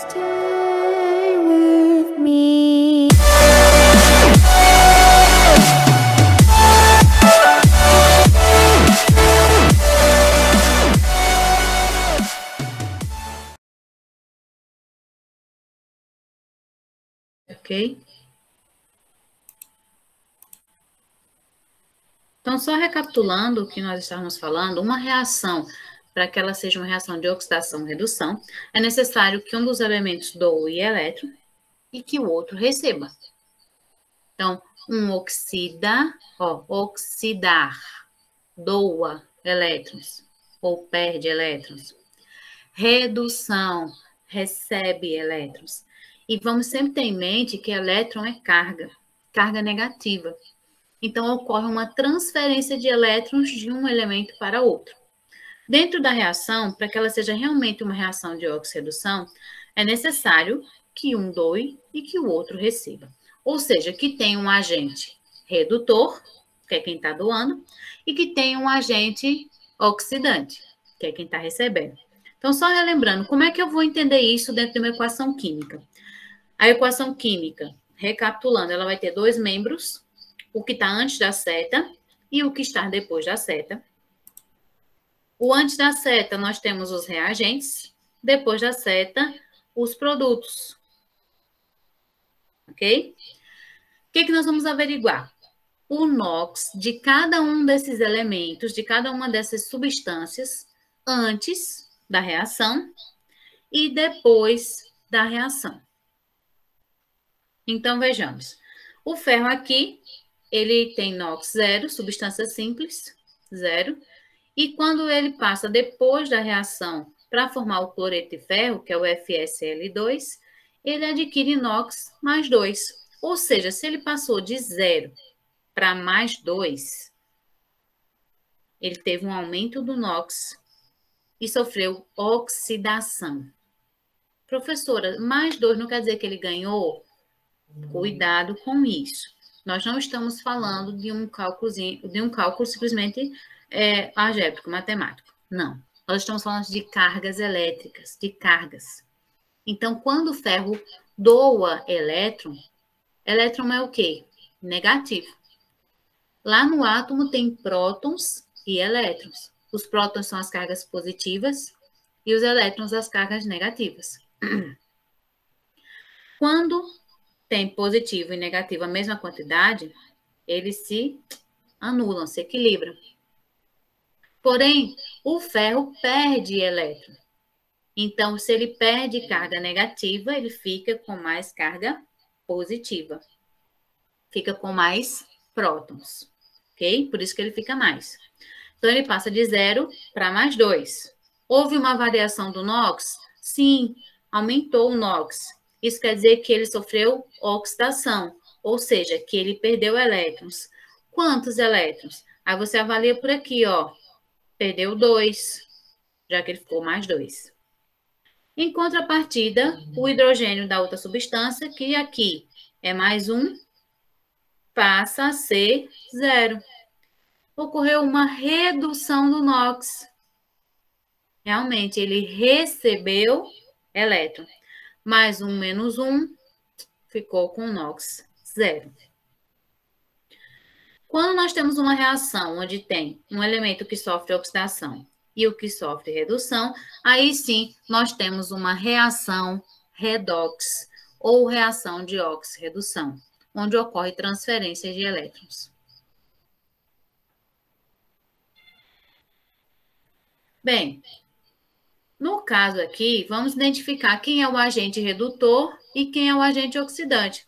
Stay with me. Ok? Então, só recapitulando o que nós estávamos falando, uma reação, para que ela seja uma reação de oxidação-redução, é necessário que um dos elementos doe elétron e que o outro receba. Então, um oxidar, doa elétrons ou perde elétrons. Redução, recebe elétrons. E vamos sempre ter em mente que elétron é carga negativa. Então, ocorre uma transferência de elétrons de um elemento para outro. Dentro da reação, para que ela seja realmente uma reação de oxirredução, é necessário que um doe e que o outro receba. Ou seja, que tenha um agente redutor, que é quem está doando, e que tenha um agente oxidante, que é quem está recebendo. Então, só relembrando, como é que eu vou entender isso dentro de uma equação química? A equação química, recapitulando, ela vai ter dois membros, o que está antes da seta e o que está depois da seta. O antes da seta, nós temos os reagentes, depois da seta, os produtos. Ok? O que nós vamos averiguar? O NOx de cada um desses elementos, de cada uma dessas substâncias, antes da reação e depois da reação. Então, vejamos. O ferro aqui, ele tem NOx 0, substância simples, 0. E quando ele passa depois da reação para formar o cloreto de ferro, que é o FeSl2, ele adquire NOx mais 2. Ou seja, se ele passou de 0 para mais 2, ele teve um aumento do NOx e sofreu oxidação. Professora, mais 2 não quer dizer que ele ganhou? Cuidado com isso. Nós não estamos falando de um cálculo simplesmente algébrico, matemático. Não. Nós estamos falando de cargas elétricas, de cargas. Então, quando o ferro doa elétron é o quê? Negativo. Lá no átomo tem prótons e elétrons. Os prótons são as cargas positivas e os elétrons as cargas negativas. Quando tem positivo e negativo a mesma quantidade, eles se anulam, se equilibram. Porém, o ferro perde elétron. Então, se ele perde carga negativa, ele fica com mais carga positiva. Fica com mais prótons, ok? Por isso que ele fica mais. Então, ele passa de 0 para mais 2. Houve uma variação do NOx? Sim, aumentou o NOx. Isso quer dizer que ele sofreu oxidação, ou seja, que ele perdeu elétrons. Quantos elétrons? Aí você avalia por aqui, ó. Perdeu 2, já que ele ficou mais 2. Em contrapartida, o hidrogênio da outra substância, que aqui é mais 1, passa a ser 0. Ocorreu uma redução do NOx. Realmente, ele recebeu elétron. Mais 1 menos 1, ficou com NOx 0. Quando nós temos uma reação onde tem um elemento que sofre oxidação e o que sofre redução, aí sim nós temos uma reação redox ou reação de oxirredução, onde ocorre transferência de elétrons. Bem, no caso aqui, vamos identificar quem é o agente redutor e quem é o agente oxidante.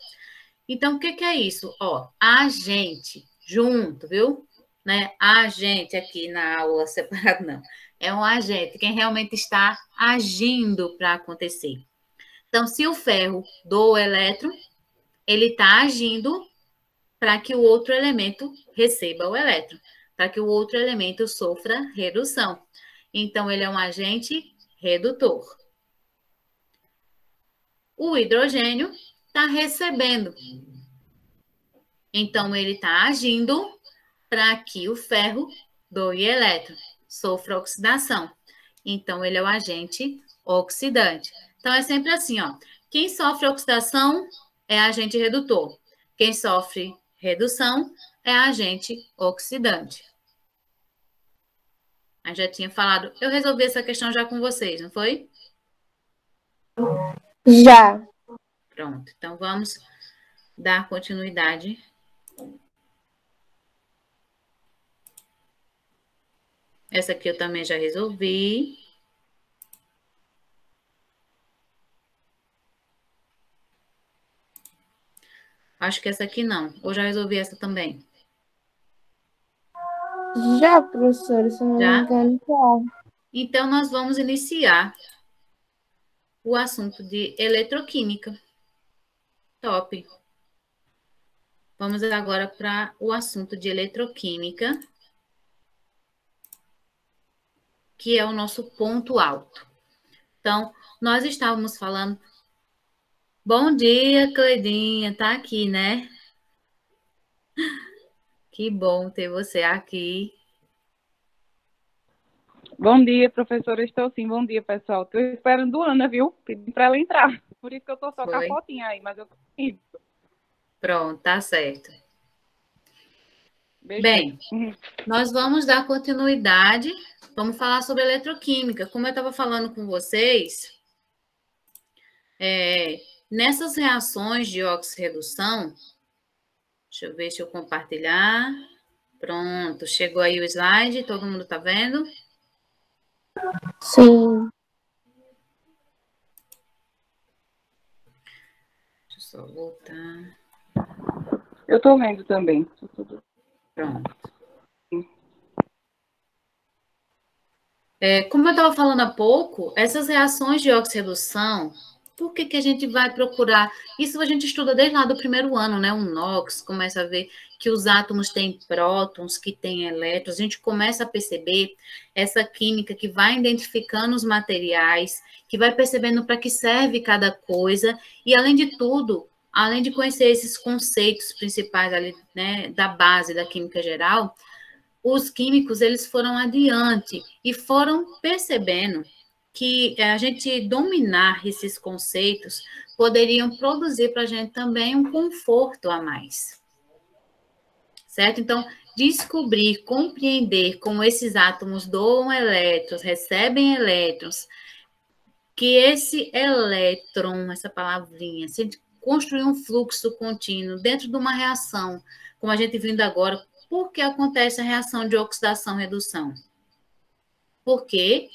Então, o que é isso? Ó, agente, junto, viu? Né? Agente aqui na aula separado, não. É um agente, quem realmente está agindo para acontecer. Então, se o ferro doa elétron, ele está agindo para que o outro elemento receba o elétron, para que o outro elemento sofra redução. Então, ele é um agente redutor. O hidrogênio está recebendo. Então, ele está agindo para que o ferro doe elétron, sofra oxidação. Então, ele é o agente oxidante. Então, é sempre assim, ó. Quem sofre oxidação é agente redutor. Quem sofre redução é agente oxidante. A já tinha falado. Eu resolvi essa questão já com vocês, não foi? Já. Pronto. Então, vamos dar continuidade. Essa aqui eu também já resolvi. Acho que essa aqui não. Ou já resolvi essa também? Já, professora, se eu não me Já? engano, já. Então, nós vamos iniciar o assunto de eletroquímica. Top. Vamos agora para o assunto de eletroquímica, que é o nosso ponto alto. Então, nós estávamos falando. Bom dia, Cleidinha, tá aqui, né? Que bom ter você aqui. Bom dia, professora. Estou sim. Bom dia, pessoal. Estou esperando a Ana, viu? Pedi para ela entrar. Por isso que eu estou só com a Foi? fotinha aí, mas eu tô indo. Pronto, tá certo. Beijinho. Bem, nós vamos dar continuidade. Vamos falar sobre eletroquímica. Como eu estava falando com vocês, nessas reações de oxirredução, deixa eu ver se eu compartilhar. Pronto, chegou aí o slide, todo mundo está vendo? Sim. Deixa eu só voltar. Eu estou vendo também. Pronto. Como eu estava falando há pouco, essas reações de oxirredução, por que a gente vai procurar? Isso a gente estuda desde lá do primeiro ano, né? O NOx, começa a ver que os átomos têm prótons, que têm elétrons, a gente começa a perceber essa química que vai identificando os materiais, que vai percebendo para que serve cada coisa, e além de tudo, além de conhecer esses conceitos principais ali, né, da base da química geral, os químicos eles foram adiante e foram percebendo que a gente dominar esses conceitos poderiam produzir para a gente também um conforto a mais. Certo? Então, descobrir, compreender como esses átomos doam elétrons, recebem elétrons, que esse elétron, essa palavrinha, se a gente construir um fluxo contínuo dentro de uma reação, como a gente vindo agora, por que acontece a reação de oxidação-redução? Porque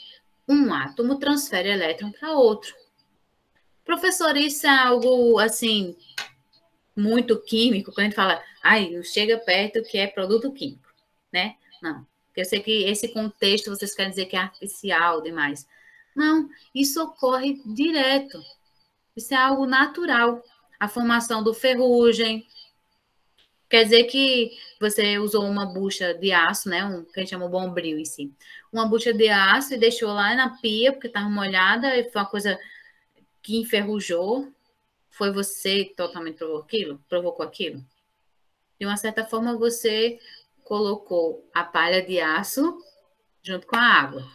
um átomo transfere elétron para outro. Professor, isso é algo, assim, muito químico, quando a gente fala, ai, não chega perto que é produto químico, né? Não. Eu sei que esse contexto vocês querem dizer que é artificial demais. Não, isso ocorre direto. Isso é algo natural. A formação do ferrugem. Quer dizer que você usou uma bucha de aço, né? Que a gente chama o bombril em si. Uma bucha de aço e deixou lá na pia, porque estava molhada, e foi uma coisa que enferrujou. Foi você que totalmente provocou aquilo? De uma certa forma, você colocou a palha de aço junto com a água.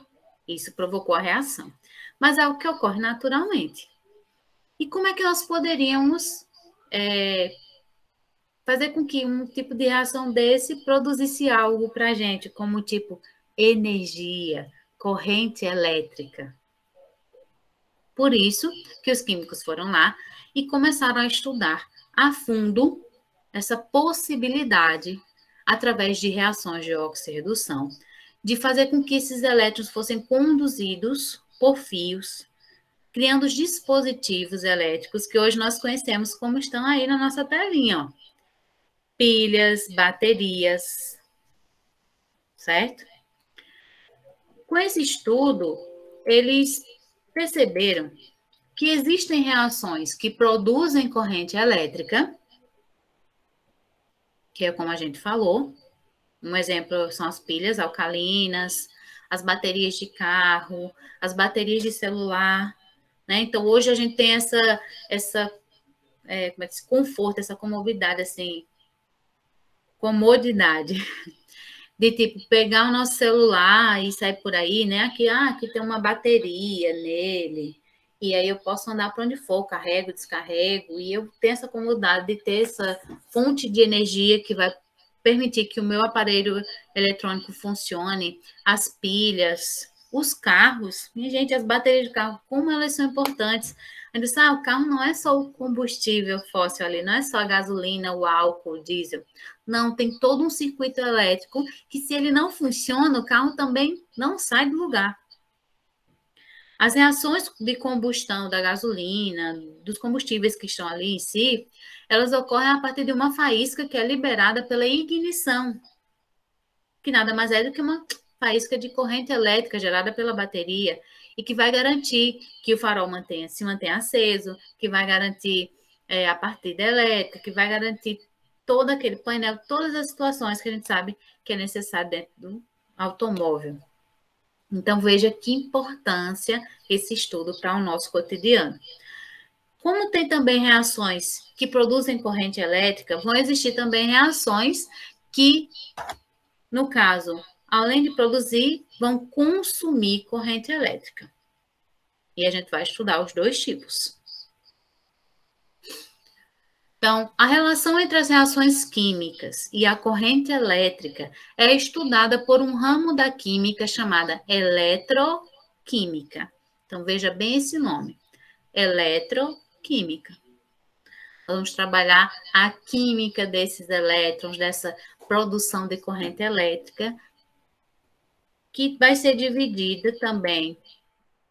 Isso provocou a reação. Mas é o que ocorre naturalmente. E como é que nós poderíamos fazer com que um tipo de reação desse produzisse algo para a gente, como tipo energia, corrente elétrica? Por isso que os químicos foram lá e começaram a estudar a fundo essa possibilidade, através de reações de oxirredução, de fazer com que esses elétrons fossem conduzidos por fios, criando os dispositivos elétricos que hoje nós conhecemos como estão aí na nossa telinha, ó. Pilhas, baterias, certo? Com esse estudo, eles perceberam que existem reações que produzem corrente elétrica, que é como a gente falou. Um exemplo são as pilhas alcalinas, as baterias de carro, as baterias de celular, né? Então, hoje a gente tem esse conforto, essa comodidade, assim, comodidade, de tipo, pegar o nosso celular e sair por aí, né? Aqui tem uma bateria nele, E aí eu posso andar para onde for, carrego, descarrego, e eu tenho essa comodidade de ter essa fonte de energia que vai permitir que o meu aparelho eletrônico funcione, as pilhas, os carros. Minha gente, as baterias de carro, como elas são importantes. A gente diz, o carro não é só o combustível fóssil ali, não é só a gasolina, o álcool, o diesel. Não, tem todo um circuito elétrico que, se ele não funciona, o carro também não sai do lugar. As reações de combustão da gasolina, dos combustíveis que estão ali em si, elas ocorrem a partir de uma faísca que é liberada pela ignição, que nada mais é do que uma faísca de corrente elétrica gerada pela bateria e que vai garantir que o farol se mantenha aceso, que vai garantir a partida elétrica, que vai garantir todo aquele painel, todas as situações que a gente sabe que é necessário dentro do automóvel. Então, veja que importância esse estudo para o nosso cotidiano. Como tem também reações que produzem corrente elétrica, vão existir também reações que, no caso, além de produzir, vão consumir corrente elétrica. E a gente vai estudar os dois tipos. Então, a relação entre as reações químicas e a corrente elétrica é estudada por um ramo da química chamada eletroquímica. Então, veja bem esse nome, eletroquímica. Vamos trabalhar a química desses elétrons, dessa produção de corrente elétrica, que vai ser dividida também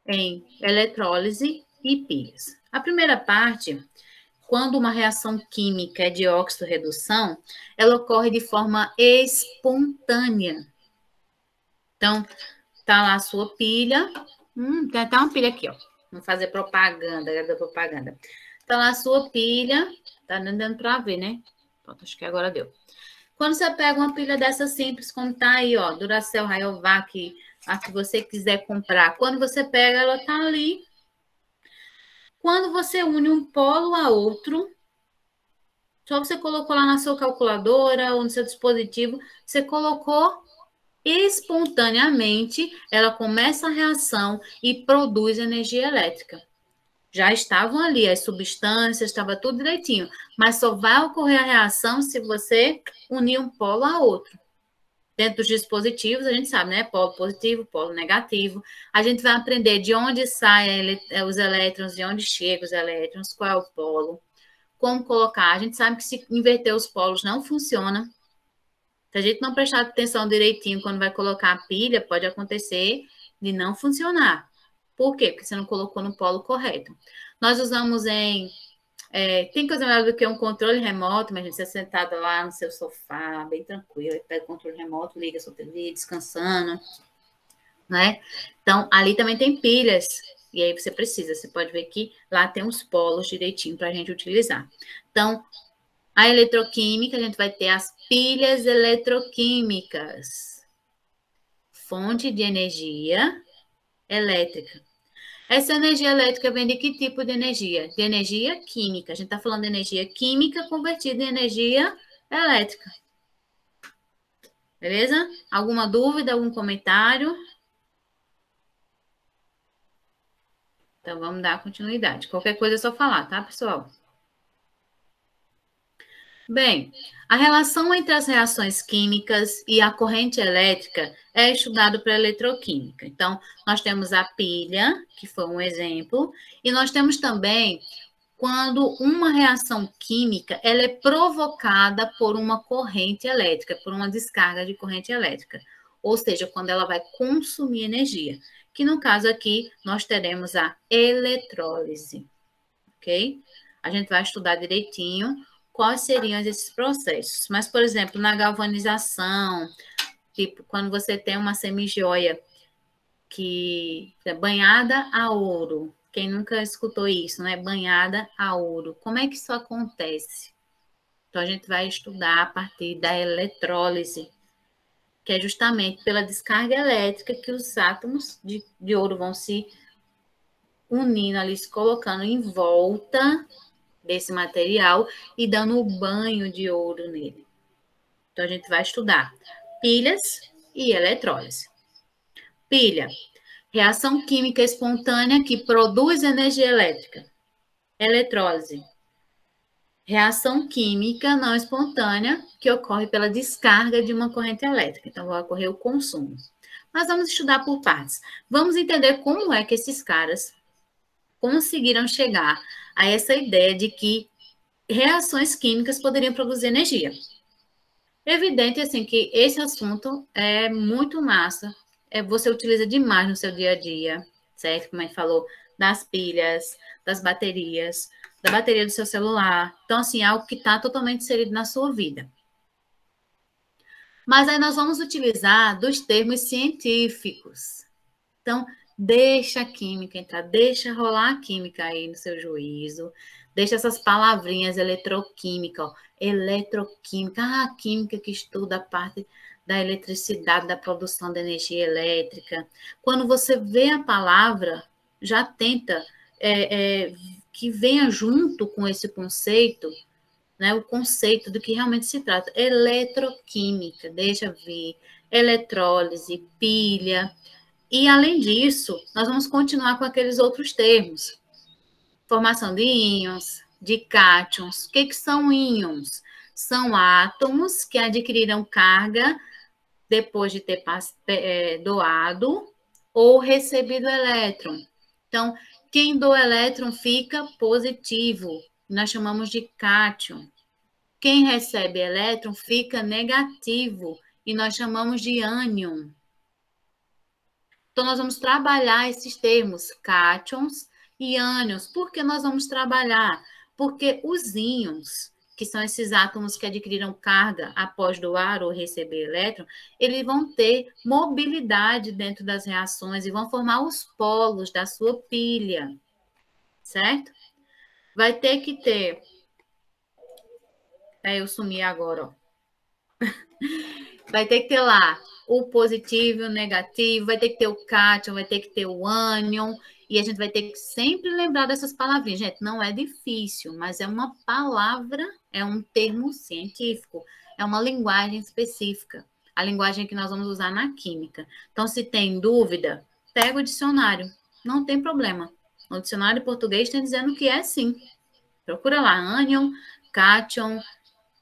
em eletrólise e pilhas. A primeira parte, quando uma reação química é de óxido-redução, ela ocorre de forma espontânea. Então, tá lá a sua pilha. Tem até uma pilha aqui, ó. Vamos fazer propaganda, Tá lá a sua pilha. Tá dando para ver, né? Pronto, acho que agora deu. Quando você pega uma pilha dessa simples, como tá aí, ó, Duracell, Rayovac, a que você quiser comprar. Quando você pega, ela tá ali. Quando você une um polo a outro, só você colocou lá na sua calculadora ou no seu dispositivo, você colocou espontaneamente, ela começa a reação e produz energia elétrica. Já estavam ali as substâncias, estava tudo direitinho, mas só vai ocorrer a reação se você unir um polo a outro. Dentro dos dispositivos, a gente sabe, né? Polo positivo, polo negativo. A gente vai aprender de onde saem os elétrons, de onde chegam os elétrons, qual é o polo, como colocar. A gente sabe que se inverter os polos não funciona. Se a gente não prestar atenção direitinho quando vai colocar a pilha, pode acontecer de não funcionar. Por quê? Porque você não colocou no polo correto. Nós usamos tem coisa melhor do que um controle remoto, mas você sentada lá no seu sofá, bem tranquilo, pega o controle remoto, liga a sua TV, descansando, né? Então, ali também tem pilhas, e aí você pode ver que lá tem os polos direitinho para a gente utilizar. Então, a eletroquímica, a gente vai ter as pilhas eletroquímicas, fonte de energia elétrica. Essa energia elétrica vem de que tipo de energia? De energia química. A gente está falando de energia química convertida em energia elétrica. Beleza? Alguma dúvida, algum comentário? Então, vamos dar continuidade. Qualquer coisa é só falar, tá, pessoal? Bem, a relação entre as reações químicas e a corrente elétrica é estudada pela eletroquímica. Então, nós temos a pilha, que foi um exemplo, e nós temos também quando uma reação química ela é provocada por uma corrente elétrica, por uma descarga de corrente elétrica, ou seja, quando ela vai consumir energia, que no caso aqui nós teremos a eletrólise, ok? A gente vai estudar direitinho quais seriam esses processos. Mas, por exemplo, na galvanização, tipo, quando você tem uma semijoia que é banhada a ouro, quem nunca escutou isso, né? Banhada a ouro. Como é que isso acontece? Então, a gente vai estudar a partir da eletrólise, que é justamente pela descarga elétrica que os átomos de ouro vão se unindo ali, se colocando em volta desse material e dando um banho de ouro nele. Então, a gente vai estudar pilhas e eletrólise. Pilha. Reação química espontânea que produz energia elétrica. Eletrólise. Reação química não espontânea que ocorre pela descarga de uma corrente elétrica. Então, vai ocorrer o consumo. Mas vamos estudar por partes. Vamos entender como é que esses caras conseguiram chegar a essa ideia de que reações químicas poderiam produzir energia. Evidente, assim, que esse assunto é muito massa. Você utiliza demais no seu dia a dia, certo? Como a gente falou, das pilhas, das baterias, da bateria do seu celular. Então, assim, é algo que está totalmente inserido na sua vida. Mas aí nós vamos utilizar dos termos científicos. Então, deixa a química entrar, deixa rolar a química aí no seu juízo, deixa essas palavrinhas eletroquímica, ó, eletroquímica, a química que estuda a parte da eletricidade, da produção de energia elétrica. Quando você vê a palavra, já tenta que venha junto com esse conceito, né, o conceito do que realmente se trata. Eletroquímica, deixa vir, eletrólise, pilha. E, além disso, nós vamos continuar com aqueles outros termos. Formação de íons, de cátions. O que são íons? São átomos que adquiriram carga depois de ter doado ou recebido elétron. Então, quem doa elétron fica positivo. Nós chamamos de cátion. Quem recebe elétron fica negativo. E nós chamamos de ânion. Então, nós vamos trabalhar esses termos, cátions e ânions. Por que nós vamos trabalhar? Porque os íons, que são esses átomos que adquiriram carga após doar ou receber elétron, eles vão ter mobilidade dentro das reações e vão formar os polos da sua pilha, certo? Vai ter que ter... eu sumi agora, ó. Vai ter que ter lá o positivo e o negativo, vai ter que ter o cátion, vai ter que ter o ânion, e a gente vai ter que sempre lembrar dessas palavrinhas. Gente, não é difícil, mas é uma palavra, é um termo científico, é uma linguagem específica, a linguagem que nós vamos usar na química. Então, se tem dúvida, pega o dicionário, não tem problema. No dicionário português está dizendo que é sim. Procura lá, ânion, cátion,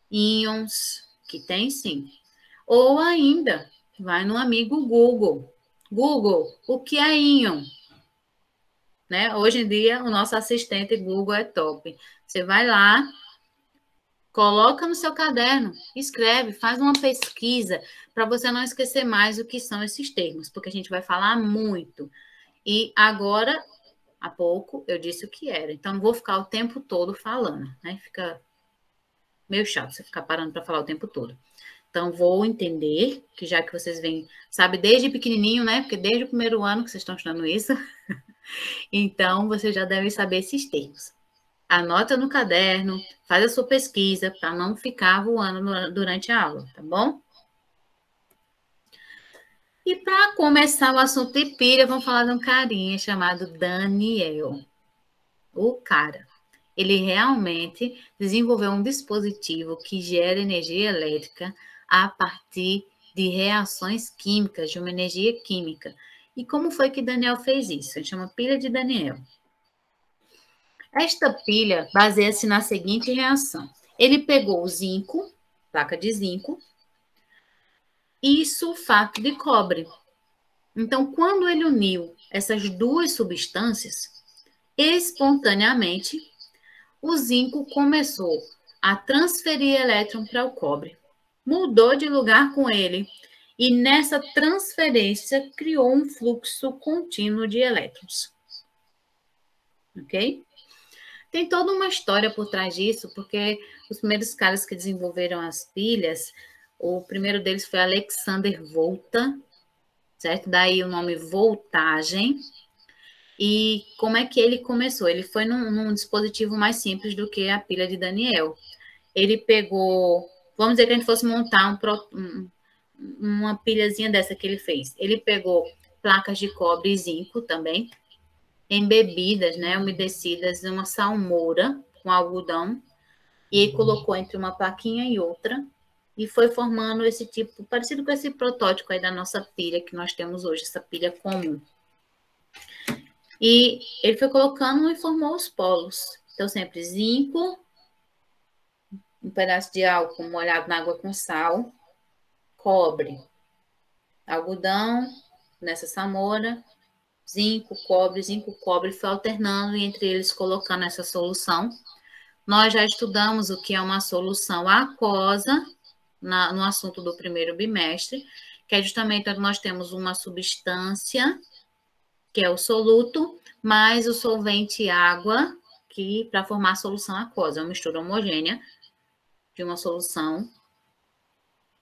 íons, que tem sim. Ou ainda, vai no amigo Google. Google, o que é íon? Né? Hoje em dia, o nosso assistente Google é top. Você vai lá, coloca no seu caderno, escreve, faz uma pesquisa, para você não esquecer mais o que são esses termos, porque a gente vai falar muito. E agora, há pouco, eu disse o que era. Então, não vou ficar o tempo todo falando, né? Fica meio chato você ficar parando para falar o tempo todo. Então, vou entender, que já que vocês vêm, sabe, desde pequenininho, né? Porque desde o primeiro ano que vocês estão estudando isso, então vocês já devem saber esses termos. Anota no caderno, faz a sua pesquisa, para não ficar voando durante a aula, tá bom? E para começar o assunto de pilha, vamos falar de um carinha chamado Daniel. O cara, ele realmente desenvolveu um dispositivo que gera energia elétrica a partir de reações químicas, de uma energia química. E como foi que Daniel fez isso? A gente chama pilha de Daniel. Esta pilha baseia-se na seguinte reação. Ele pegou o zinco, placa de zinco, e sulfato de cobre. Então, quando ele uniu essas duas substâncias, espontaneamente, o zinco começou a transferir elétron para o cobre. Mudou de lugar com ele e nessa transferência criou um fluxo contínuo de elétrons. Ok? Tem toda uma história por trás disso, porque os primeiros caras que desenvolveram as pilhas, o primeiro deles foi Alexander Volta, certo? Daí o nome voltagem. E como é que ele começou? Ele foi num dispositivo mais simples do que a pilha de Daniel. Ele pegou, vamos dizer que a gente fosse montar uma pilhazinha dessa que ele fez. Ele pegou placas de cobre e zinco também, embebidas, né, umedecidas em uma salmoura com algodão, e ele colocou entre uma plaquinha e outra, e foi formando esse tipo, parecido com esse protótipo aí da nossa pilha que nós temos hoje, essa pilha comum. E ele foi colocando e formou os polos. Então, sempre zinco, um pedaço de álcool molhado na água com sal, cobre, algodão nessa samoura, zinco, cobre, foi alternando e entre eles colocando essa solução. Nós já estudamos o que é uma solução aquosa no assunto do primeiro bimestre, que é justamente onde nós temos uma substância, que é o soluto, mais o solvente água, que para formar a solução aquosa, é uma mistura homogênea de uma solução.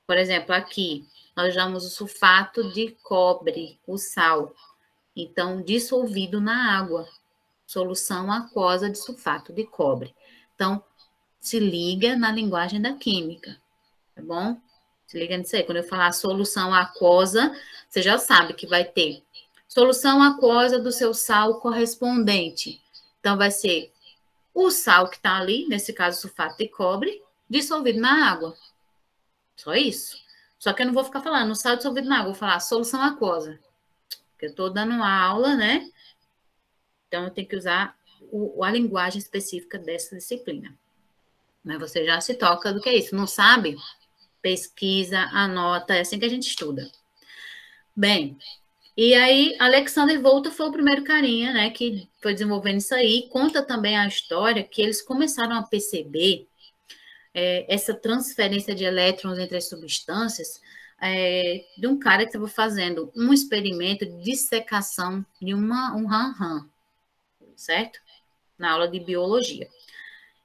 Por exemplo, aqui, nós usamos o sulfato de cobre, o sal, então dissolvido na água, solução aquosa de sulfato de cobre. Então, se liga na linguagem da química, tá bom? Se liga nisso aí. Quando eu falar solução aquosa, você já sabe que vai ter solução aquosa do seu sal correspondente. Então, vai ser o sal que está ali, nesse caso, sulfato de cobre, dissolvido na água. Só isso. Só que eu não vou ficar falando sal dissolvido na água, vou falar solução aquosa. Porque eu estou dando uma aula, né? Então, eu tenho que usar a linguagem específica dessa disciplina. Mas você já se toca do que é isso. Não sabe? Pesquisa, anota, é assim que a gente estuda. Bem, e aí Alexander Volta foi o primeiro carinha, né, que foi desenvolvendo isso aí. Conta também a história que eles começram a perceber essa transferência de elétrons entre as substâncias de um cara que estava fazendo um experimento de dissecação de um rã-rã, certo? Na aula de biologia.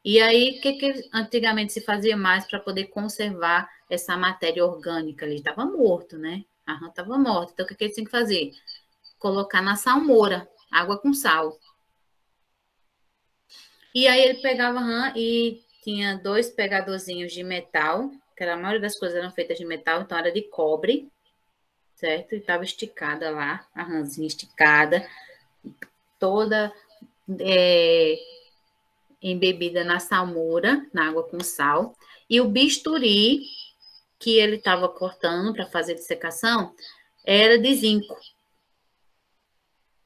E aí, o que antigamente se fazia mais para poder conservar essa matéria orgânica? Ele estava morto, né? A rã estava morta. Então, o que eles tinham que fazer? Colocar na salmoura, água com sal. E aí, ele pegava a rã e tinha 2 pegadorzinhos de metal, que a maioria das coisas eram feitas de metal, então era de cobre, certo? E estava esticada lá, a rãzinha esticada, toda embebida na salmoura, na água com sal. E o bisturi que ele estava cortando para fazer dissecação era de zinco,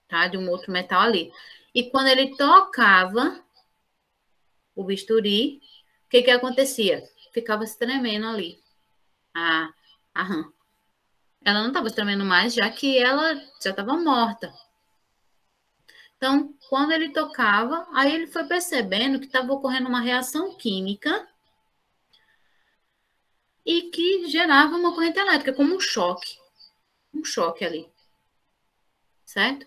tá? De um outro metal ali. E quando ele tocava o bisturi, o que acontecia? Ficava se tremendo ali a rã. Ela não estava se tremendo mais, já que ela já estava morta. Então, quando ele tocava, aí ele foi percebendo que estava ocorrendo uma reação química e que gerava uma corrente elétrica, como um choque ali, certo?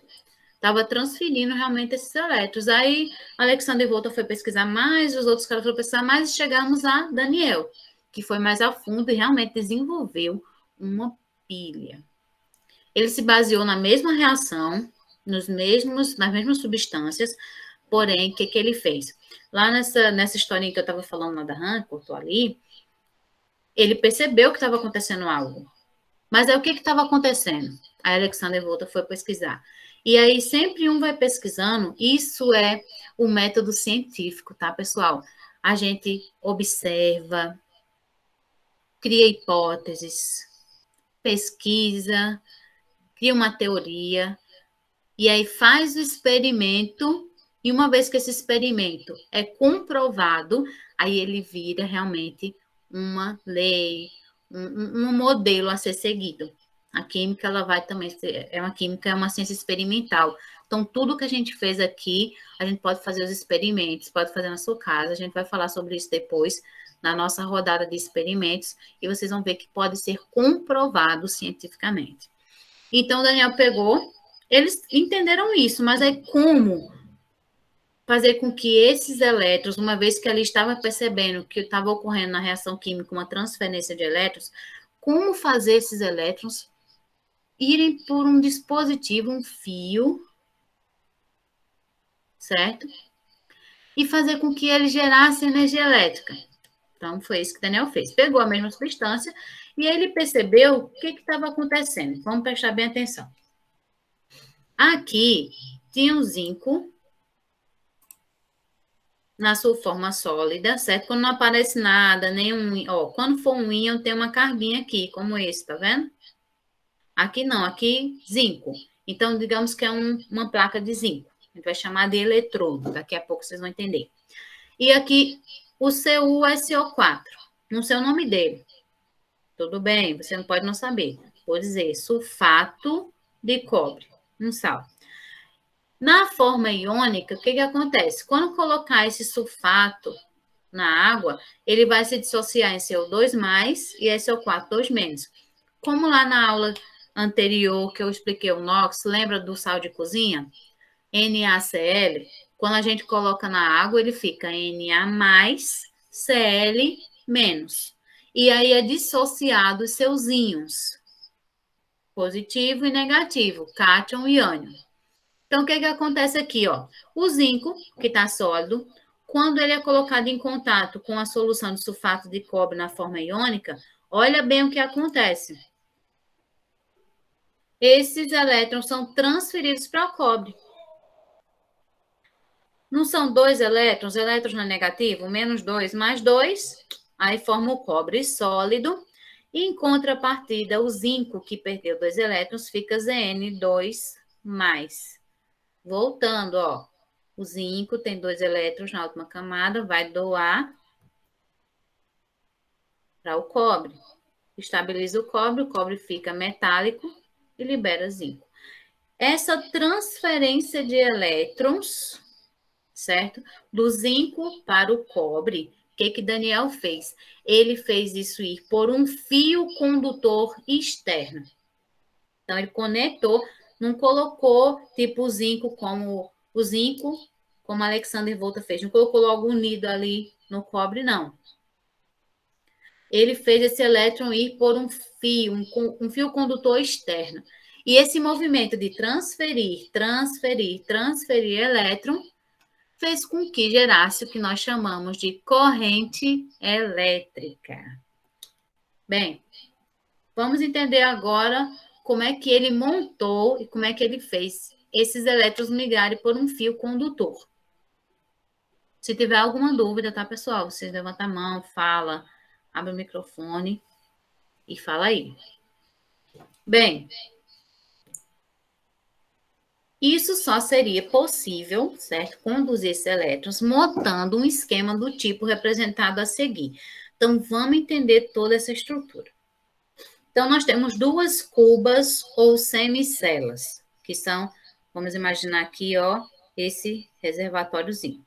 Estava transferindo realmente esses elétrons. Aí, Alexander Volta foi pesquisar mais, os outros caras foram pesquisar mais, e chegamos a Daniel, que foi mais a fundo e realmente desenvolveu uma pilha. Ele se baseou na mesma reação, nas mesmas substâncias, porém, o que ele fez? Lá nessa historinha que eu estava falando lá da rã, cortou ali, ele percebeu que estava acontecendo algo. Mas aí o que estava acontecendo? A Alexander Volta foi pesquisar. E aí sempre um vai pesquisando, isso é o método científico, tá, pessoal? A gente observa, cria hipóteses, pesquisa, cria uma teoria, e aí faz o experimento, e uma vez que esse experimento é comprovado, aí ele vira realmente uma lei, um modelo a ser seguido. A química, ela vai também ser, é uma ciência experimental. Então, tudo que a gente fez aqui, a gente pode fazer os experimentos, pode fazer na sua casa, a gente vai falar sobre isso depois, na nossa rodada de experimentos, e vocês vão ver que pode ser comprovado cientificamente. Então, o Daniel pegou, eles entenderam isso, mas aí como fazer com que esses elétrons, uma vez que ele estava percebendo que estava ocorrendo na reação química uma transferência de elétrons, como fazer esses elétrons irem por um dispositivo, um fio, certo? E fazer com que ele gerasse energia elétrica. Então, foi isso que o Daniel fez. Pegou a mesma substância e ele percebeu o que estava acontecendo. Vamos prestar bem atenção. Aqui tinha um zinco na sua forma sólida, certo? Quando não aparece nada, nenhum... Ó, quando for um íon, tem uma carguinha aqui, como esse, tá vendo? Aqui não, aqui zinco. Então, digamos que é uma placa de zinco. A gente vai chamar de eletrodo. Daqui a pouco vocês vão entender. E aqui, o CuSO4. Não sei o nome dele. Tudo bem, você não pode não saber. Vou dizer sulfato de cobre, um sal. Na forma iônica, o que acontece? Quando colocar esse sulfato na água, ele vai se dissociar em CO2+, e SO4, 2-. Como lá na aula anterior que eu expliquei o NOx, lembra do sal de cozinha? NaCl, quando a gente coloca na água, ele fica Na+, Cl-. E aí é dissociado os seus íons, positivo e negativo, cátion e ânion. Então, o que acontece aqui, ó? O zinco, que está sólido, quando ele é colocado em contato com a solução de sulfato de cobre na forma iônica, olha bem o que acontece. Esses elétrons são transferidos para o cobre. Não são 2 elétrons, elétrons não é negativo, -2 mais 2, aí forma o cobre sólido. E em contrapartida, o zinco, que perdeu 2 elétrons, fica Zn2+. Voltando, ó. O zinco tem 2 elétrons na última camada, vai doar para o cobre. Estabiliza o cobre fica metálico e libera zinco. Essa transferência de elétrons, certo? Do zinco para o cobre, o que Daniel fez? Ele fez isso ir por um fio condutor externo. Então, ele conectou, não colocou tipo o zinco como Alexander Volta fez. Não colocou logo unido ali no cobre, não. Ele fez esse elétron ir por um fio condutor externo. E esse movimento de transferir elétron fez com que gerasse o que nós chamamos de corrente elétrica. Bem, vamos entender agora como é que ele montou e como é que ele fez esses elétrons migrarem por um fio condutor. Se tiver alguma dúvida, tá, pessoal? Vocês levantam a mão, fala, abre o microfone e fala aí. Bem, isso só seria possível, certo? Conduzir esses elétrons montando um esquema do tipo representado a seguir. Então, vamos entender toda essa estrutura. Então, nós temos 2 cubas ou semicelas, que são, vamos imaginar aqui, ó, esse reservatóriozinho,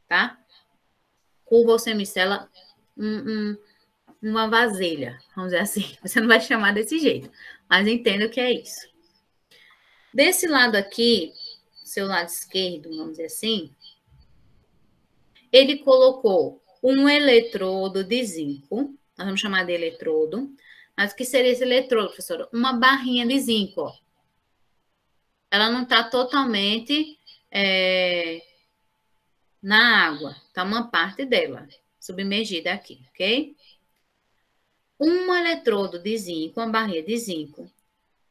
tá? Cuba ou semicela, uma vasilha, vamos dizer assim. Você não vai chamar desse jeito, mas entenda o que é isso. Desse lado aqui, seu lado esquerdo, vamos dizer assim, ele colocou um eletrodo de zinco, nós vamos chamar de eletrodo, mas o que seria esse eletrodo, professora? Uma barrinha de zinco, ó. Ela não está totalmente na água, está uma parte dela submergida aqui, ok? Um eletrodo de zinco, uma barrinha de zinco,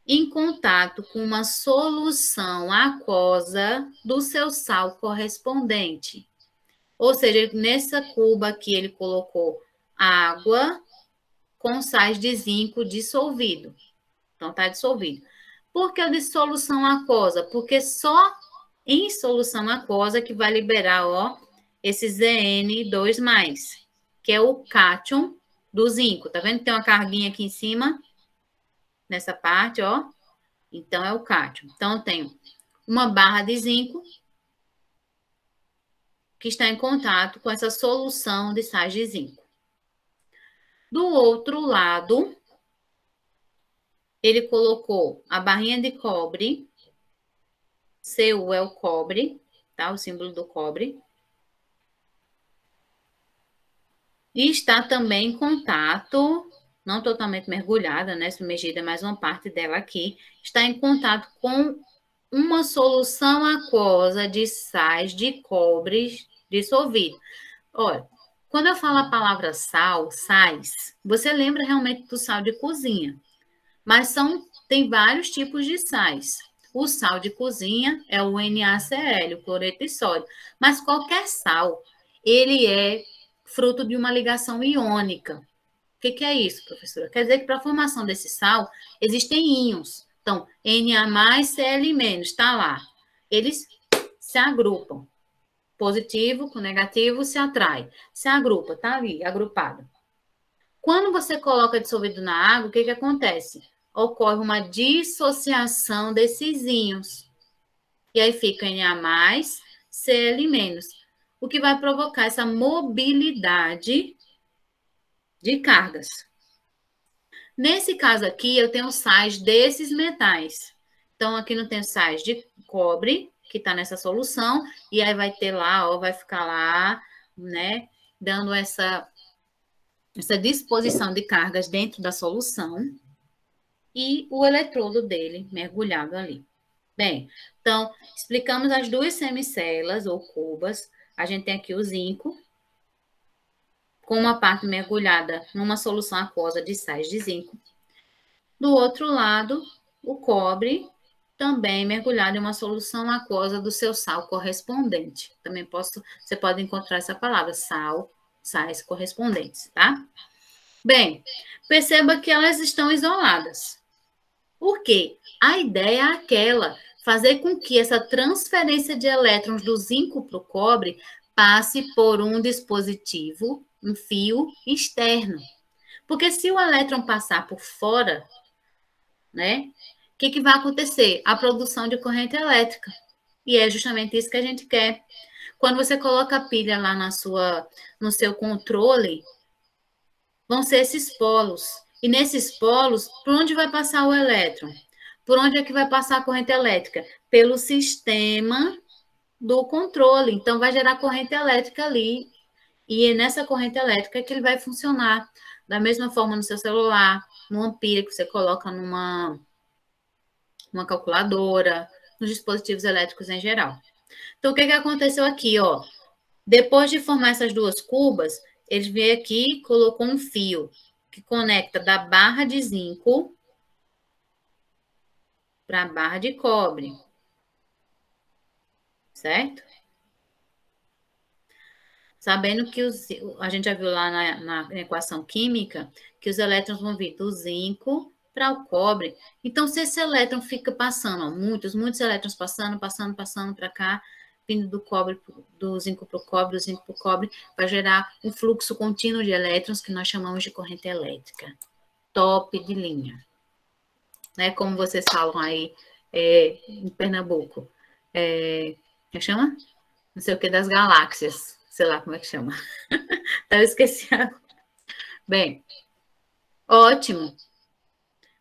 em contato com uma solução aquosa do seu sal correspondente. Ou seja, nessa cuba aqui ele colocou água com sais de zinco dissolvido. Então, está dissolvido. Por que a dissolução aquosa? Porque só em solução aquosa que vai liberar, ó, esse Zn2+, que é o cátion do zinco. Tá vendo que tem uma carguinha aqui em cima? Nessa parte, ó. Então, é o cátion. Então, eu tenho uma barra de zinco que está em contato com essa solução de sais de zinco. Do outro lado, ele colocou a barrinha de cobre, Cu é o cobre, tá? O símbolo do cobre. E está também em contato, não totalmente mergulhada, né? Submergida, mas uma parte dela aqui, está em contato com uma solução aquosa de sais de cobre dissolvido. Olha, quando eu falo a palavra sal, sais, você lembra realmente do sal de cozinha. Mas tem vários tipos de sais. O sal de cozinha é o NaCl, o cloreto de sódio. Mas qualquer sal, ele é fruto de uma ligação iônica. O que é isso, professora? Quer dizer que para a formação desse sal, existem íons. Então, Na+, Cl-, está lá. Eles se agrupam. Positivo com negativo se atrai. Se agrupa, tá ali, agrupado. Quando você coloca dissolvido na água, o que acontece? Ocorre uma dissociação desses íons. E aí fica Na+, Cl-. O que vai provocar essa mobilidade de cargas. Nesse caso aqui, eu tenho sais desses metais. Então, aqui não tem sais de cobre, que está nessa solução, e aí vai ter lá, ó, vai ficar lá, né, dando essa disposição de cargas dentro da solução, e o eletrodo dele mergulhado ali. Bem, então, explicamos as duas semicelas ou cubas. A gente tem aqui o zinco, com uma parte mergulhada numa solução aquosa de sais de zinco. Do outro lado, o cobre, também mergulhado em uma solução aquosa do seu sal correspondente. Também você pode encontrar essa palavra, sais correspondentes, tá? Bem, perceba que elas estão isoladas. Por quê? A ideia é aquela, fazer com que essa transferência de elétrons do zinco para o cobre passe por um dispositivo, um fio externo. Porque se o elétron passar por fora, né, o que vai acontecer? A produção de corrente elétrica. E é justamente isso que a gente quer. Quando você coloca a pilha lá no seu controle, vão ser esses polos. E nesses polos, por onde vai passar o elétron? Por onde é que vai passar a corrente elétrica? Pelo sistema do controle. Então, vai gerar corrente elétrica ali. E é nessa corrente elétrica que ele vai funcionar. Da mesma forma no seu celular, numa pilha que você coloca numa calculadora, nos dispositivos elétricos em geral. Então, o que aconteceu aqui, ó? Depois de formar essas duas cubas, ele veio aqui e colocou um fio que conecta da barra de zinco para a barra de cobre. Certo? Sabendo que a gente já viu lá na equação química que os elétrons vão vir do zinco para o cobre. Então, se esse elétron fica passando, ó, muitos elétrons passando para cá, vindo do zinco para o cobre, do zinco para o cobre, vai gerar um fluxo contínuo de elétrons que nós chamamos de corrente elétrica. Top de linha. Né? Como vocês falam aí em Pernambuco. Como é que chama? Não sei o que das galáxias. Sei lá como é que chama. Eu esqueci. Bem, ótimo.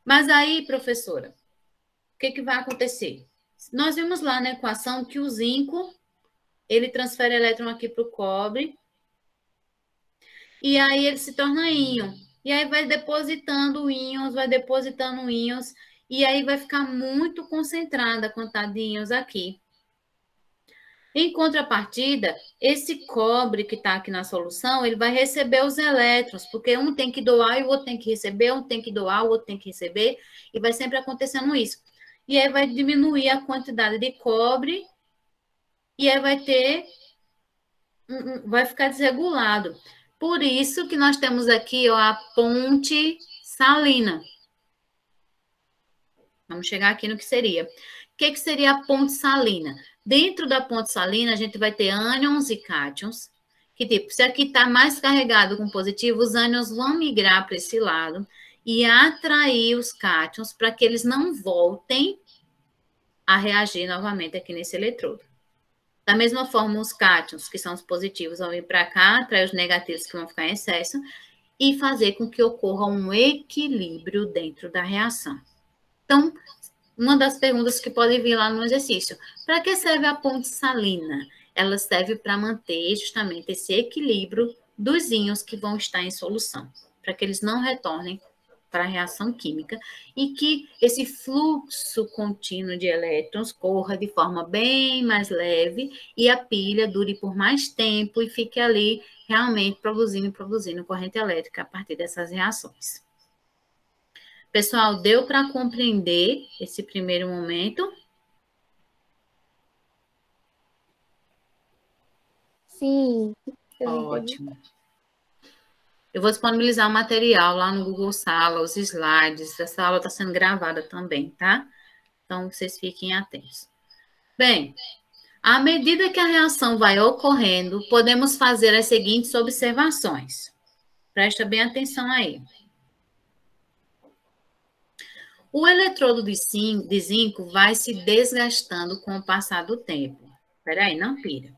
Mas aí, professora, o que vai acontecer? Nós vimos lá na equação que o zinco, ele transfere elétron aqui para o cobre, e aí ele se torna íon. E aí vai depositando íons, e aí vai ficar muito concentrada a quantidade de íons aqui. Em contrapartida, esse cobre que está aqui na solução, ele vai receber os elétrons, porque um tem que doar e o outro tem que receber, um tem que doar, o outro tem que receber, e vai sempre acontecendo isso. E aí vai diminuir a quantidade de cobre, e aí vai ficar desregulado. Por isso que nós temos aqui, ó, a ponte salina. Vamos chegar aqui no que seria. O que seria a ponte salina? Dentro da ponte salina, a gente vai ter ânions e cátions, que tipo, se aqui está mais carregado com positivo, os ânions vão migrar para esse lado e atrair os cátions para que eles não voltem a reagir novamente aqui nesse eletrodo. Da mesma forma, os cátions, que são os positivos, vão vir para cá, atrair os negativos que vão ficar em excesso e fazer com que ocorra um equilíbrio dentro da reação. Então, uma das perguntas que pode vir lá no exercício: para que serve a ponte salina? Ela serve para manter justamente esse equilíbrio dos íons que vão estar em solução, para que eles não retornem para a reação química e que esse fluxo contínuo de elétrons corra de forma bem mais leve e a pilha dure por mais tempo e fique ali realmente produzindo corrente elétrica a partir dessas reações. Pessoal, deu para compreender esse primeiro momento? Sim. Ótimo. Eu vou disponibilizar o material lá no Google Sala, os slides. Essa aula está sendo gravada também, tá? Então, vocês fiquem atentos. Bem, à medida que a reação vai ocorrendo, podemos fazer as seguintes observações. Presta bem atenção aí. O eletrodo de zinco vai se desgastando com o passar do tempo. Peraí, não pira.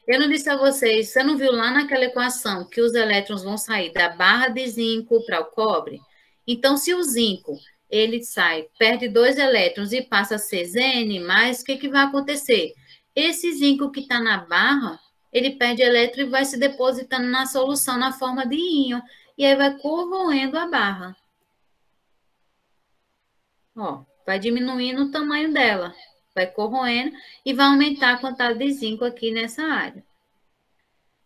Eu não disse a vocês, você não viu lá naquela equação que os elétrons vão sair da barra de zinco para o cobre? Então, se o zinco ele sai, perde 2 elétrons e passa a ser Zn+, o que vai acontecer? Esse zinco que está na barra, ele perde elétron e vai se depositando na solução na forma de íon. E aí vai corroendo a barra. Ó, vai diminuindo o tamanho dela. Vai corroendo e vai aumentar a quantidade de zinco aqui nessa área.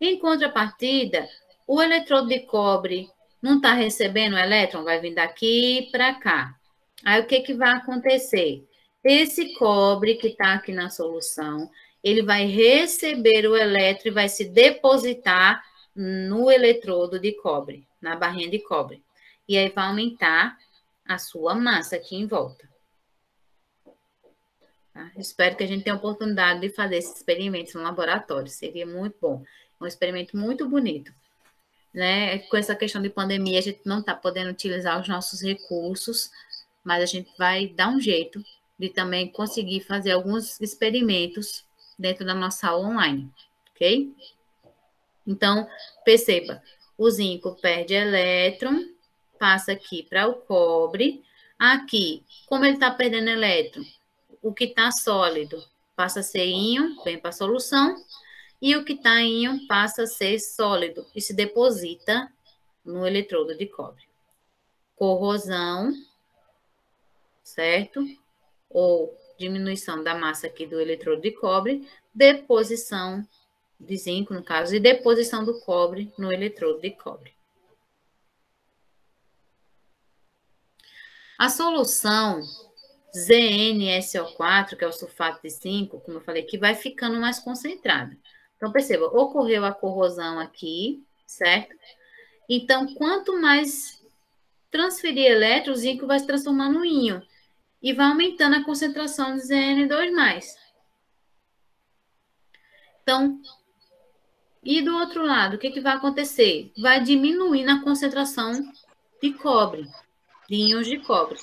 Em contrapartida, o eletrodo de cobre não está recebendo o elétron, vai vir daqui para cá. Aí, o que vai acontecer? Esse cobre que está aqui na solução, ele vai receber o elétron e vai se depositar no eletrodo de cobre, na barrinha de cobre. E aí, vai aumentar a sua massa aqui em volta. Tá? Espero que a gente tenha a oportunidade de fazer esses experimentos no laboratório. Seria muito bom. Um experimento muito bonito. Né? Com essa questão de pandemia, a gente não está podendo utilizar os nossos recursos, mas a gente vai dar um jeito de também conseguir fazer alguns experimentos dentro da nossa aula online, ok? Então, perceba, o zinco perde elétron, passa aqui para o cobre. Aqui, como ele está perdendo elétron, o que está sólido passa a ser íon, vem para a solução, e o que está em íon passa a ser sólido e se deposita no eletrodo de cobre. Corrosão, certo? Ou diminuição da massa aqui do eletrodo de cobre, deposição de zinco, no caso, e deposição do cobre no eletrodo de cobre. A solução ZnSO4, que é o sulfato de zinco, como eu falei, que vai ficando mais concentrada. Então, perceba, ocorreu a corrosão aqui, certo? Então, quanto mais transferir elétrons, o zinco vai se transformando em íon e vai aumentando a concentração de Zn2+. Então, e do outro lado, o que vai acontecer? Vai diminuindo a concentração de cobre, de íons de cobre.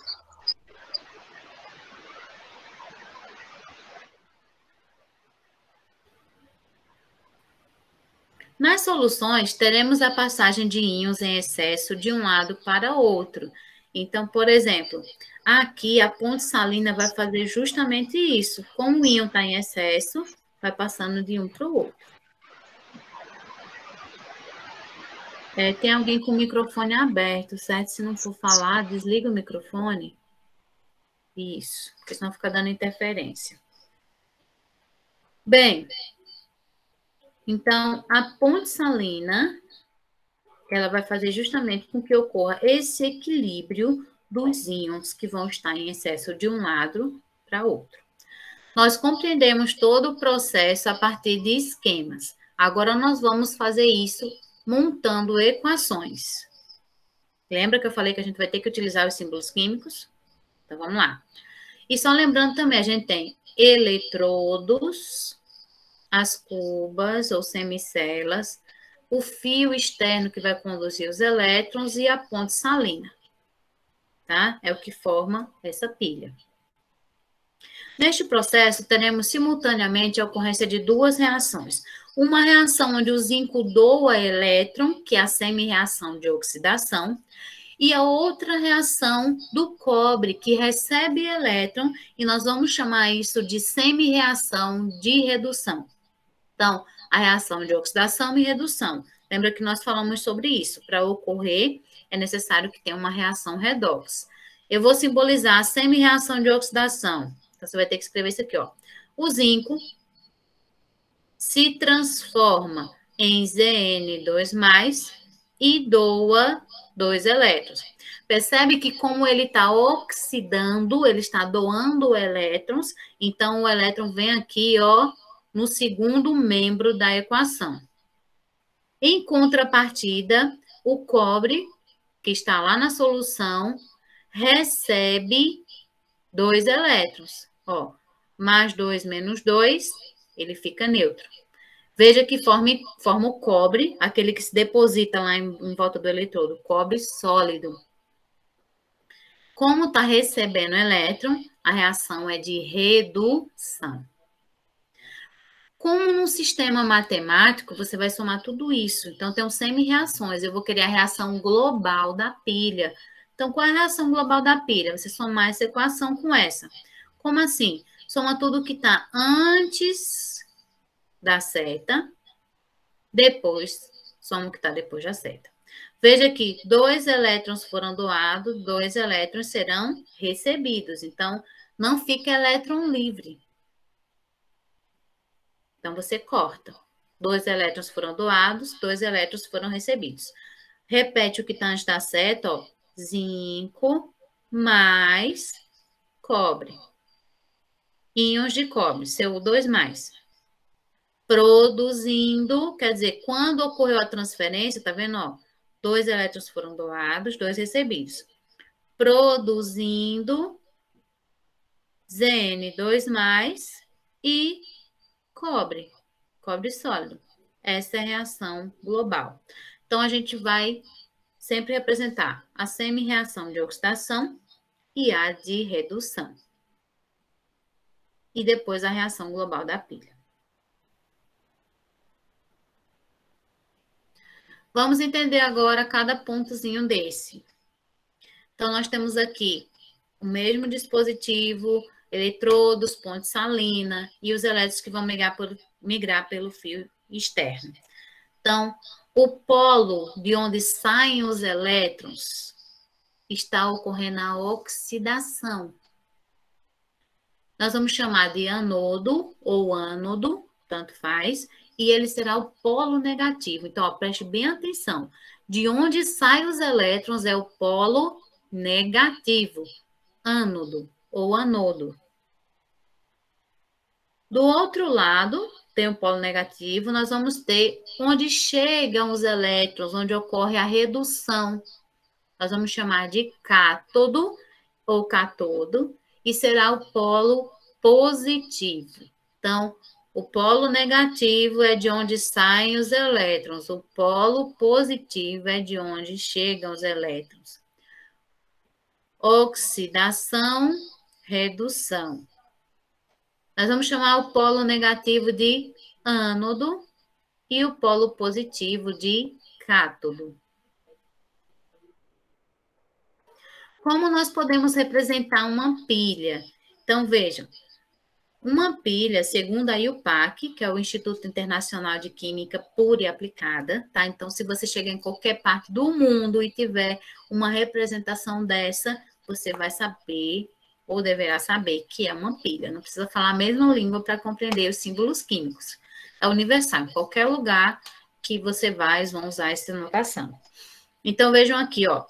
Nas soluções, teremos a passagem de íons em excesso de um lado para outro. Então, por exemplo, aqui a ponte salina vai fazer justamente isso. Como o íon está em excesso, vai passando de um para o outro. Tem alguém com o microfone aberto, certo? Se não for falar, desliga o microfone. Isso, porque senão fica dando interferência. Bem, então, a ponte salina, ela vai fazer justamente com que ocorra esse equilíbrio dos íons que vão estar em excesso de um lado para outro. Nós compreendemos todo o processo a partir de esquemas. Agora, nós vamos fazer isso montando equações. Lembra que eu falei que a gente vai ter que utilizar os símbolos químicos? Então, vamos lá. E só lembrando também, a gente tem eletrodos, as cubas ou semicelas, o fio externo que vai conduzir os elétrons e a ponte salina, tá? É o que forma essa pilha. Neste processo, teremos simultaneamente a ocorrência de duas reações. Uma reação onde o zinco doa elétron, que é a semi-reação de oxidação, e a outra reação do cobre, que recebe elétron, e nós vamos chamar isso de semi-reação de redução. Então, a reação de oxidação e redução. Lembra que nós falamos sobre isso. Para ocorrer, é necessário que tenha uma reação redox. Eu vou simbolizar a semi-reação de oxidação. Então, você vai ter que escrever isso aqui, ó. O zinco se transforma em Zn2+, e doa 2 elétrons. Percebe que como ele está oxidando, ele está doando elétrons, então o elétron vem aqui, ó, no segundo membro da equação. Em contrapartida, o cobre, que está lá na solução, recebe 2 elétrons. Ó, mais 2 menos 2, ele fica neutro. Veja que forma o cobre, aquele que se deposita lá em volta do eletrodo, cobre sólido. Como está recebendo elétron, a reação é de redução. Como num sistema matemático, você vai somar tudo isso. Então, tem semi-reações. Eu vou querer a reação global da pilha. Então, qual é a reação global da pilha? Você somar essa equação com essa. Como assim? Soma tudo que está antes da seta, depois soma o que está depois da seta. Veja que 2 elétrons foram doados, 2 elétrons serão recebidos. Então, não fica elétron livre. Então, você corta. 2 elétrons foram doados, 2 elétrons foram recebidos. Repete o que está antes da seta, ó. Zinco mais cobre. Íons de cobre, CO2+. Produzindo, quer dizer, quando ocorreu a transferência, tá vendo, ó? 2 elétrons foram doados, 2 recebidos. Produzindo Zn2+, e cobre sólido. Essa é a reação global. Então, a gente vai sempre representar a semi-reação de oxidação e a de redução. E depois a reação global da pilha. Vamos entender agora cada pontozinho desse. Então, nós temos aqui o mesmo dispositivo, eletrodos, ponte salina e os elétrons que vão migrar pelo fio externo. Então, o polo de onde saem os elétrons está ocorrendo a oxidação. Nós vamos chamar de anodo ou ânodo, tanto faz, e ele será o polo negativo. Então, ó, preste bem atenção. De onde saem os elétrons é o polo negativo, ânodo ou anodo. Do outro lado, tem o polo negativo, nós vamos ter onde chegam os elétrons, onde ocorre a redução. Nós vamos chamar de cátodo ou catodo, e será o polo positivo. Então, o polo negativo é de onde saem os elétrons, o polo positivo é de onde chegam os elétrons. Oxidação, redução. Nós vamos chamar o polo negativo de ânodo e o polo positivo de cátodo. Como nós podemos representar uma pilha? Então, vejam, uma pilha, segundo a IUPAC, que é o Instituto Internacional de Química Pura e Aplicada, tá? Então, se você chegar em qualquer parte do mundo e tiver uma representação dessa, você vai saber ou deverá saber que é uma pilha. Não precisa falar a mesma língua para compreender os símbolos químicos. É universal, em qualquer lugar que você vai, eles vão usar essa notação. Então, vejam aqui, ó.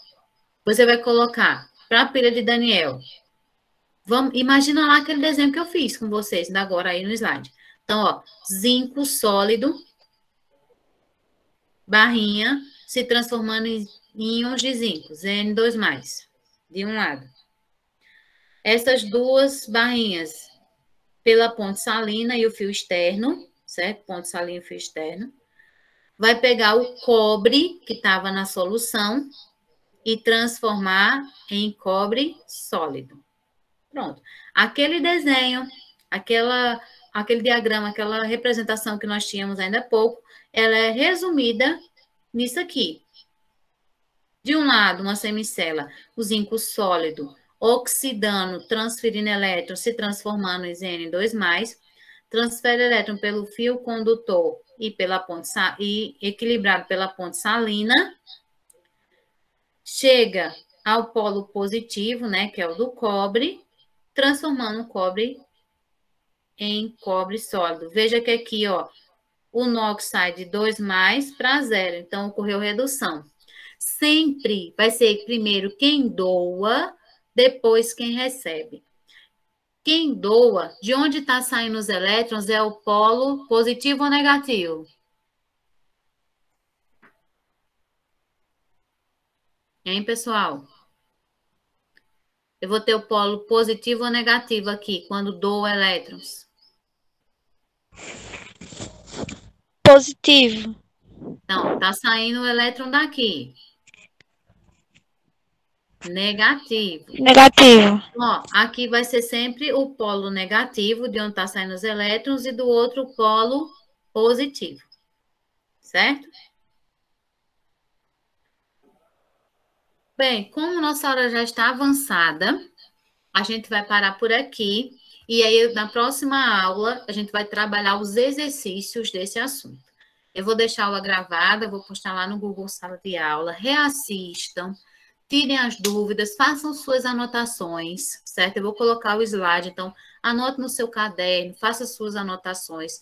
Você vai colocar para a pilha de Daniel. Imagina lá aquele desenho que eu fiz com vocês, ainda agora aí no slide. Então, ó, zinco sólido, barrinha, se transformando em íons de zinco, Zn2+, de um lado. Essas duas barrinhas pela ponte salina e o fio externo, certo? Ponte salina e fio externo. Vai pegar o cobre que estava na solução e transformar em cobre sólido. Pronto. Aquele desenho, aquele diagrama, aquela representação que nós tínhamos ainda há pouco, ela é resumida nisso aqui. De um lado, uma semicela, o zinco sólido, oxidando, transferindo elétrons, se transformando em Zn2+, transfere elétron pelo fio condutor e equilibrado pela ponte salina, chega ao polo positivo, né, que é o do cobre, transformando o cobre em cobre sólido. Veja que aqui, ó, o NOx sai de 2+ para 0, então ocorreu redução. Sempre vai ser primeiro quem doa, depois quem recebe. Quem doa, de onde está saindo os elétrons, é o polo positivo ou negativo? Hein, pessoal? Eu vou ter o polo positivo ou negativo aqui, quando dou elétrons. Positivo. Então, tá saindo o elétron daqui. Negativo. Negativo. Ó, aqui vai ser sempre o polo negativo, de onde tá saindo os elétrons, e do outro polo positivo. Certo? Bem, como nossa hora já está avançada, a gente vai parar por aqui. E aí, na próxima aula, a gente vai trabalhar os exercícios desse assunto. Eu vou deixar a aula gravada, vou postar lá no Google Sala de Aula. Reassistam, tirem as dúvidas, façam suas anotações, certo? Eu vou colocar o slide, então, anote no seu caderno, faça suas anotações.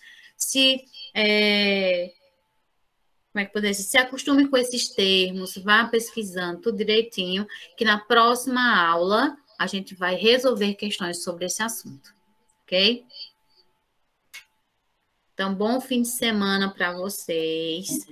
Como é que poderia ser? Se acostume com esses termos, vá pesquisando tudo direitinho, que na próxima aula a gente vai resolver questões sobre esse assunto, ok? Então, bom fim de semana para vocês.